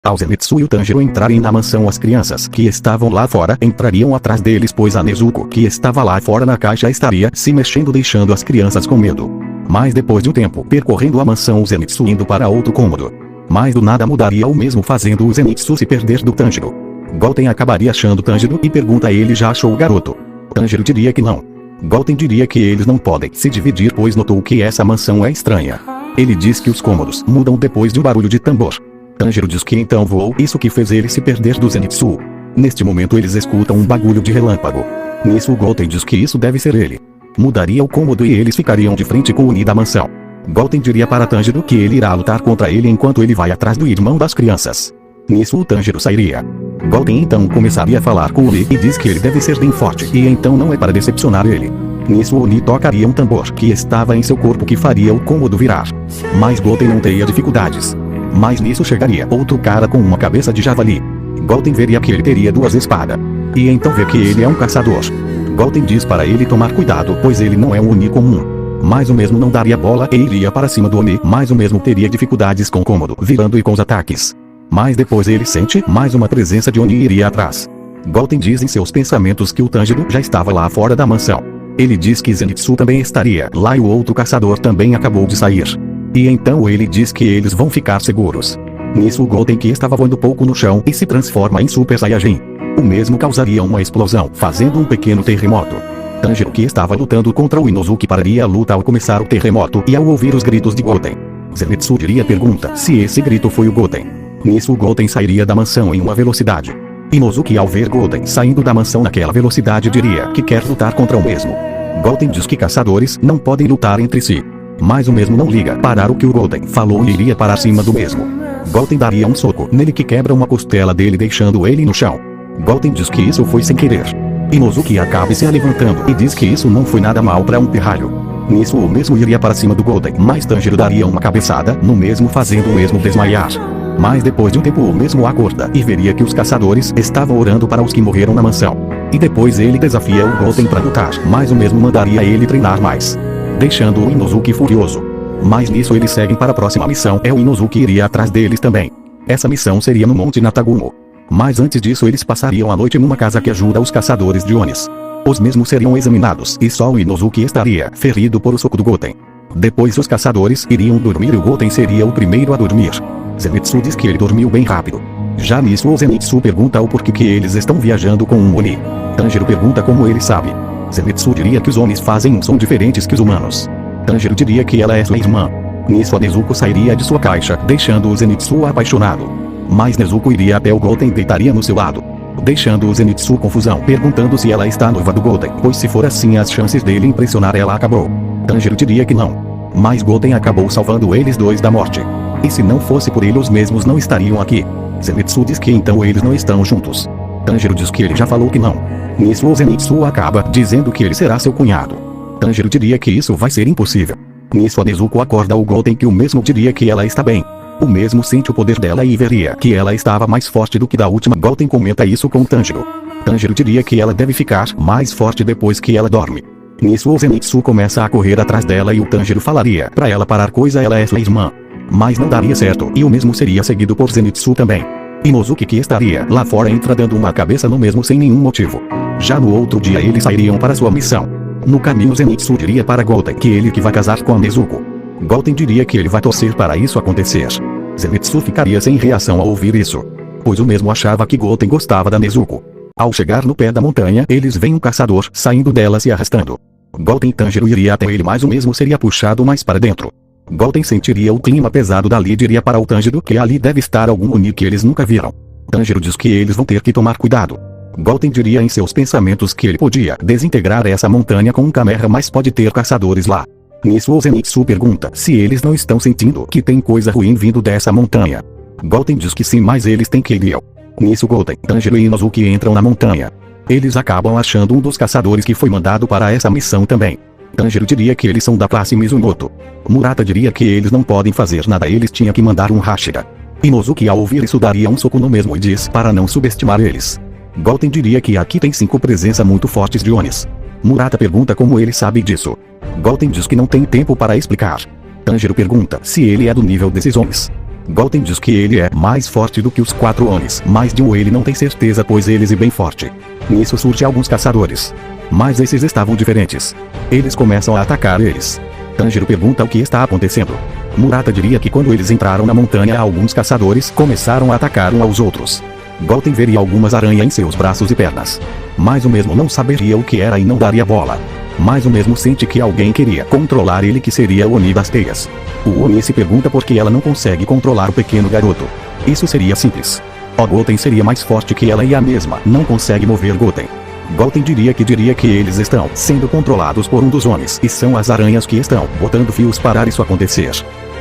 Ao Zenitsu e o Tanjiro entrarem na mansão, as crianças que estavam lá fora entrariam atrás deles, pois a Nezuko que estava lá fora na caixa estaria se mexendo, deixando as crianças com medo. Mas depois de um tempo percorrendo a mansão, o Zenitsu indo para outro cômodo. Mas do nada mudaria o mesmo, fazendo o Zenitsu se perder do Tanjiro. Goten acabaria achando Tanjiro e pergunta a ele: já achou o garoto? Tanjiro diria que não. Goten diria que eles não podem se dividir, pois notou que essa mansão é estranha. Ele diz que os cômodos mudam depois de um barulho de tambor. Tanjiro diz que então voou, isso que fez ele se perder do Zenitsu. Neste momento eles escutam um bagulho de relâmpago. Nisso Goten diz que isso deve ser ele. Mudaria o cômodo e eles ficariam de frente com o Oni da mansão. Goten diria para Tanjiro que ele irá lutar contra ele enquanto ele vai atrás do irmão das crianças. Nisso o Tanjiro sairia. Goten então começaria a falar com o Oni e diz que ele deve ser bem forte e então não é para decepcionar ele. Nisso o Oni tocaria um tambor que estava em seu corpo que faria o cômodo virar. Mas Goten não teria dificuldades. Mas nisso chegaria outro cara com uma cabeça de javali. Goten veria que ele teria duas espadas. E então vê que ele é um caçador. Goten diz para ele tomar cuidado, pois ele não é um Oni comum. Mas o mesmo não daria bola e iria para cima do Oni, mas o mesmo teria dificuldades com o cômodo virando e com os ataques. Mas depois ele sente mais uma presença de Oni e iria atrás. Goten diz em seus pensamentos que o Tanjiro já estava lá fora da mansão. Ele diz que Zenitsu também estaria lá e o outro caçador também acabou de sair. E então ele diz que eles vão ficar seguros. Nisso o Goten, que estava voando pouco no chão e se transforma em Super Saiyajin. O mesmo causaria uma explosão, fazendo um pequeno terremoto. Tanjiro, que estava lutando contra o Inosuke, pararia a luta ao começar o terremoto e ao ouvir os gritos de Goten. Zenitsu diria pergunta se esse grito foi o Goten. Nisso o Goten sairia da mansão em uma velocidade. Inosuke, ao ver Goten saindo da mansão naquela velocidade, diria que quer lutar contra o mesmo. Goten diz que caçadores não podem lutar entre si. Mas o mesmo não liga para o que o Goten falou e iria para cima do mesmo. Goten daria um soco nele que quebra uma costela dele, deixando ele no chão. Goten diz que isso foi sem querer. Inosuke acaba se levantando e diz que isso não foi nada mal para um pirralho. Nisso o mesmo iria para cima do Goten, mas Tanjiro daria uma cabeçada no mesmo, fazendo o mesmo desmaiar. Mas depois de um tempo o mesmo acorda e veria que os caçadores estavam orando para os que morreram na mansão. E depois ele desafia o Goten para lutar, mas o mesmo mandaria ele treinar mais, deixando o Inosuke furioso. Mas nisso eles seguem para a próxima missão, o Inosuke iria atrás deles também. Essa missão seria no Monte Natagumo. Mas antes disso eles passariam a noite numa casa que ajuda os caçadores de Onis. Os mesmos seriam examinados e só o Inosuke estaria ferido por o soco do Goten. Depois os caçadores iriam dormir e o Goten seria o primeiro a dormir. Zenitsu diz que ele dormiu bem rápido. Já nisso o Zenitsu pergunta o porquê que eles estão viajando com um Oni. Tanjiro pergunta como ele sabe. Zenitsu diria que os Onis fazem um som diferentes que os humanos. Tanjiro diria que ela é sua irmã. Nisso a Nezuko sairia de sua caixa, deixando o Zenitsu apaixonado. Mas Nezuko iria até o Goten e deitaria no seu lado, deixando o Zenitsu confusão, perguntando se ela está noiva do Goten, pois se for assim as chances dele impressionar ela acabou. Tanjiro diria que não. Mas Goten acabou salvando eles dois da morte. E se não fosse por ele os mesmos não estariam aqui. Zenitsu diz que então eles não estão juntos. Tanjiro diz que ele já falou que não. Nisso o Zenitsu acaba dizendo que ele será seu cunhado. Tanjiro diria que isso vai ser impossível. Nisso a Nezuko acorda o Goten, que o mesmo diria que ela está bem. O mesmo sente o poder dela e veria que ela estava mais forte do que da última. Goten comenta isso com Tanjiro. Tanjiro diria que ela deve ficar mais forte depois que ela dorme. Nisso o Zenitsu começa a correr atrás dela e o Tanjiro falaria pra ela parar, coisa ela é sua irmã. Mas não daria certo e o mesmo seria seguido por Zenitsu também. Inosuke, que estaria lá fora, entra dando uma cabeça no mesmo sem nenhum motivo. Já no outro dia eles sairiam para sua missão. No caminho Zenitsu diria para Goten que ele que vai casar com a Nezuko. Goten diria que ele vai torcer para isso acontecer. Zenitsu ficaria sem reação ao ouvir isso, pois o mesmo achava que Goten gostava da Nezuko. Ao chegar no pé da montanha eles veem um caçador saindo dela se arrastando. Goten e Tanjiro iria até ele, mas o mesmo seria puxado mais para dentro. Goten sentiria o clima pesado dali e diria para o Tanjiro que ali deve estar algum Oni que eles nunca viram. Tanjiro diz que eles vão ter que tomar cuidado. Goten diria em seus pensamentos que ele podia desintegrar essa montanha com um Kameha, mas pode ter caçadores lá. Nisso o Zenitsu pergunta se eles não estão sentindo que tem coisa ruim vindo dessa montanha. Goten diz que sim, mas eles têm que ir. Nisso Goten, Tanjiro e Inosuke entram na montanha. Eles acabam achando um dos caçadores que foi mandado para essa missão também. Tanjiro diria que eles são da classe Mizumoto. Murata diria que eles não podem fazer nada, eles tinham que mandar um Hashira. Inosuke ao ouvir isso daria um soco no mesmo e diz para não subestimar eles. Goten diria que aqui tem 5 presenças muito fortes de Onis. Murata pergunta como ele sabe disso. Goten diz que não tem tempo para explicar. Tanjiro pergunta se ele é do nível desses Onis. Goten diz que ele é mais forte do que os 4 Onis, mas de um ele não tem certeza pois eles é bem forte. Nisso surgem alguns caçadores. Mas esses estavam diferentes. Eles começam a atacar eles. Tanjiro pergunta o que está acontecendo. Murata diria que quando eles entraram na montanha alguns caçadores começaram a atacar uns aos outros. Goten veria algumas aranhas em seus braços e pernas. Mas o mesmo não saberia o que era e não daria bola. Mas o mesmo sente que alguém queria controlar ele que seria o Oni das teias. O Oni se pergunta por que ela não consegue controlar o pequeno garoto. Isso seria simples. O Goten seria mais forte que ela e a mesma não consegue mover Goten. Goten diria que eles estão sendo controlados por um dos Onis e são as aranhas que estão botando fios para isso acontecer.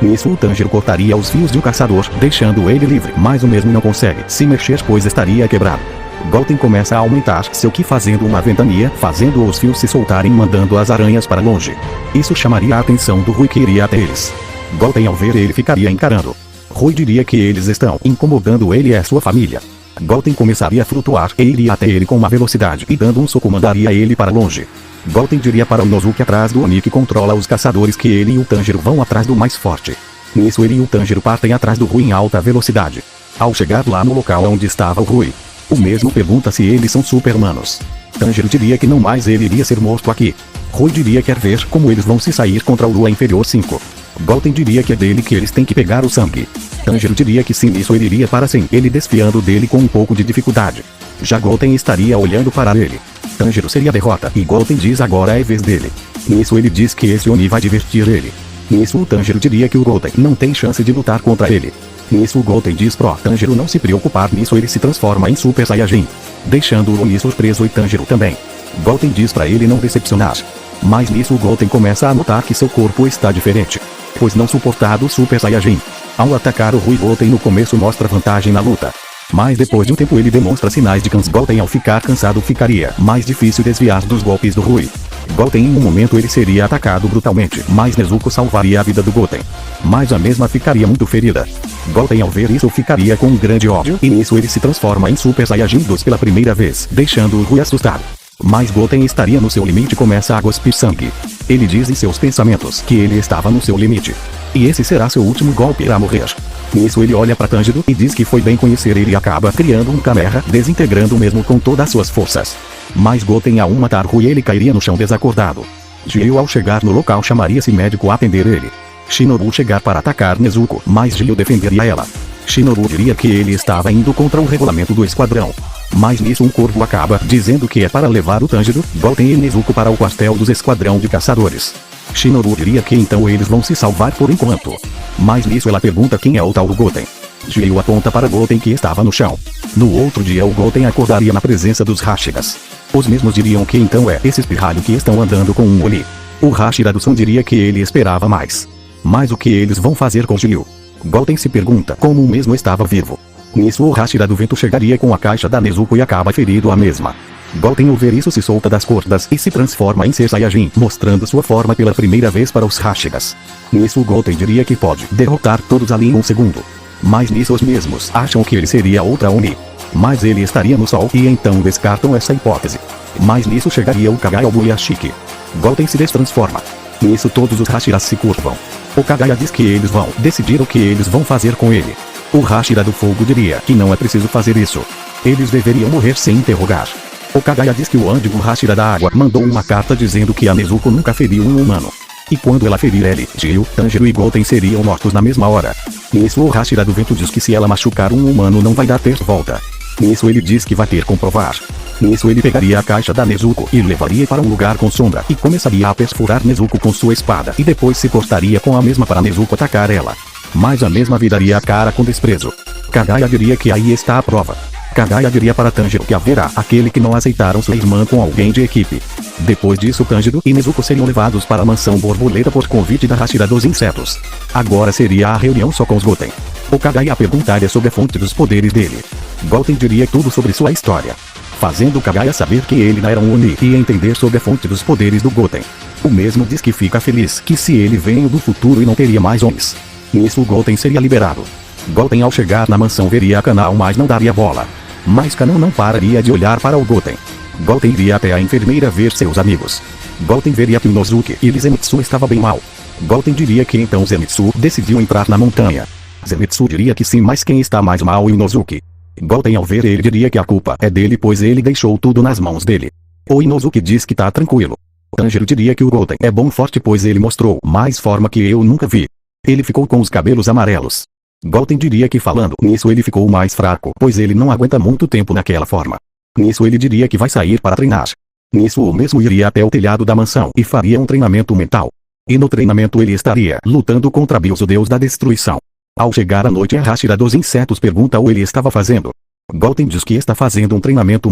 Nisso o Tanjiro cortaria os fios de um caçador, deixando ele livre, mas o mesmo não consegue se mexer pois estaria quebrado. Goten começa a aumentar seu ki fazendo uma ventania, fazendo os fios se soltarem mandando as aranhas para longe. Isso chamaria a atenção do Rui que iria até eles. Goten ao ver ele ficaria encarando. Rui diria que eles estão incomodando ele e a sua família. Goten começaria a flutuar e iria até ele com uma velocidade e dando um soco mandaria ele para longe. Goten diria para o Inosuke atrás do Oni que controla os caçadores que ele e o Tanjiro vão atrás do mais forte. Nisso ele e o Tanjiro partem atrás do Rui em alta velocidade. Ao chegar lá no local onde estava o Rui, o mesmo pergunta se eles são super-humanos. Tanjiro diria que não mais ele iria ser morto aqui. Rui diria que quer ver como eles vão se sair contra o Lua Inferior 5. Goten diria que é dele que eles têm que pegar o sangue. Tanjiro diria que sim, nisso ele iria para sim, ele desfiando dele com um pouco de dificuldade. Já Goten estaria olhando para ele. Tanjiro seria a derrota e Goten diz agora é vez dele. Nisso ele diz que esse Oni vai divertir ele. Nisso o Tanjiro diria que o Goten não tem chance de lutar contra ele. Nisso o Goten diz pro Tanjiro não se preocupar, nisso ele se transforma em Super Saiyajin, deixando o Oni surpreso e Tanjiro também. Goten diz para ele não decepcionar. Mas nisso o Goten começa a notar que seu corpo está diferente, pois não suportado o Super Saiyajin. Ao atacar o Rui, Goten no começo mostra vantagem na luta. Mas depois de um tempo ele demonstra sinais de cansaço. Goten ao ficar cansado ficaria mais difícil desviar dos golpes do Rui. Goten em um momento ele seria atacado brutalmente, mas Nezuko salvaria a vida do Goten. Mas a mesma ficaria muito ferida. Goten ao ver isso ficaria com um grande ódio e nisso ele se transforma em Super Saiyajin 2 pela primeira vez, deixando o Rui assustado. Mas Goten estaria no seu limite e começa a cuspir sangue. Ele diz em seus pensamentos que ele estava no seu limite. E esse será seu último golpe irá morrer. Nisso ele olha para Tanjiro e diz que foi bem conhecer ele e acaba criando um Kameha, desintegrando o mesmo com todas as suas forças. Mas Goten ao matar Rui ele cairia no chão desacordado. Gyu ao chegar no local chamaria-se médico a atender ele. Shinobu chegar para atacar Nezuko, mas Gyu defenderia ela. Shinobu diria que ele estava indo contra o regulamento do esquadrão. Mas nisso um corvo acaba dizendo que é para levar o Tanjiro, Goten e Nezuko para o quartel dos esquadrão de caçadores. Shinobu diria que então eles vão se salvar por enquanto. Mas nisso ela pergunta quem é o tal do Goten. Gyu aponta para Goten que estava no chão. No outro dia o Goten acordaria na presença dos Hashiras. Os mesmos diriam que então é esse espirralho que estão andando com um Oni. O Hashira do Sun diria que ele esperava mais. Mas o que eles vão fazer com Gyu? Goten se pergunta como o mesmo estava vivo. Nisso o Hashira do vento chegaria com a caixa da Nezuko e acaba ferido a mesma. Goten ao ver isso se solta das cordas e se transforma em Ser Saiyajin, mostrando sua forma pela primeira vez para os Hashiras. Nisso o Goten diria que pode derrotar todos ali em um segundo. Mas nisso os mesmos acham que ele seria outra Oni. Mas ele estaria no sol e então descartam essa hipótese. Mas nisso chegaria o Kagaya Obuyashiki. Goten se destransforma. Nisso todos os Hashiras se curvam. O Kagaya diz que eles vão decidir o que eles vão fazer com ele. O Hashira do fogo diria que não é preciso fazer isso. Eles deveriam morrer sem interrogar. O Kagaya diz que o Ândigo Hashira da água mandou uma carta dizendo que a Nezuko nunca feriu um humano. E quando ela ferir ele, Gyu, Tanjiro e Goten seriam mortos na mesma hora. Nisso o Hashira do vento diz que se ela machucar um humano não vai dar ter volta. Nisso ele diz que vai ter comprovar. Nisso ele pegaria a caixa da Nezuko e levaria para um lugar com sombra e começaria a perfurar Nezuko com sua espada e depois se cortaria com a mesma para Nezuko atacar ela. Mas a mesma viraria a cara com desprezo. Kagaya diria que aí está a prova. Kagaya diria para Tanjiro que haverá aquele que não aceitaram sua irmã com alguém de equipe. Depois disso Tanjiro e Nezuko seriam levados para a mansão borboleta por convite da Hashira dos insetos. Agora seria a reunião só com os Goten. O Kagaya perguntaria sobre a fonte dos poderes dele. Goten diria tudo sobre sua história, fazendo Kagaya saber que ele não era um Oni e entender sobre a fonte dos poderes do Goten. O mesmo diz que fica feliz que se ele veio do futuro e não teria mais Onis. Nisso o Goten seria liberado. Goten ao chegar na mansão veria a Kanao mas não daria bola. Mas Kanao não pararia de olhar para o Goten. Goten iria até a enfermeira ver seus amigos. Goten veria que o Inosuke e Zenitsu estava bem mal. Goten diria que então Zenitsu decidiu entrar na montanha. Zenitsu diria que sim, mas quem está mais mal é o Inosuke. Goten ao ver ele diria que a culpa é dele, pois ele deixou tudo nas mãos dele. O Inosuke diz que tá tranquilo. Tanjiro diria que o Goten é bom forte, pois ele mostrou mais forma que eu nunca vi. Ele ficou com os cabelos amarelos. Goten diria que falando nisso ele ficou mais fraco, pois ele não aguenta muito tempo naquela forma. Nisso ele diria que vai sair para treinar. Nisso o mesmo iria até o telhado da mansão e faria um treinamento mental. E no treinamento ele estaria lutando contra Bills, o deus da destruição. Ao chegar à noite, a Hashira dos insetos pergunta o que ele estava fazendo. Goten diz que está fazendo um treinamento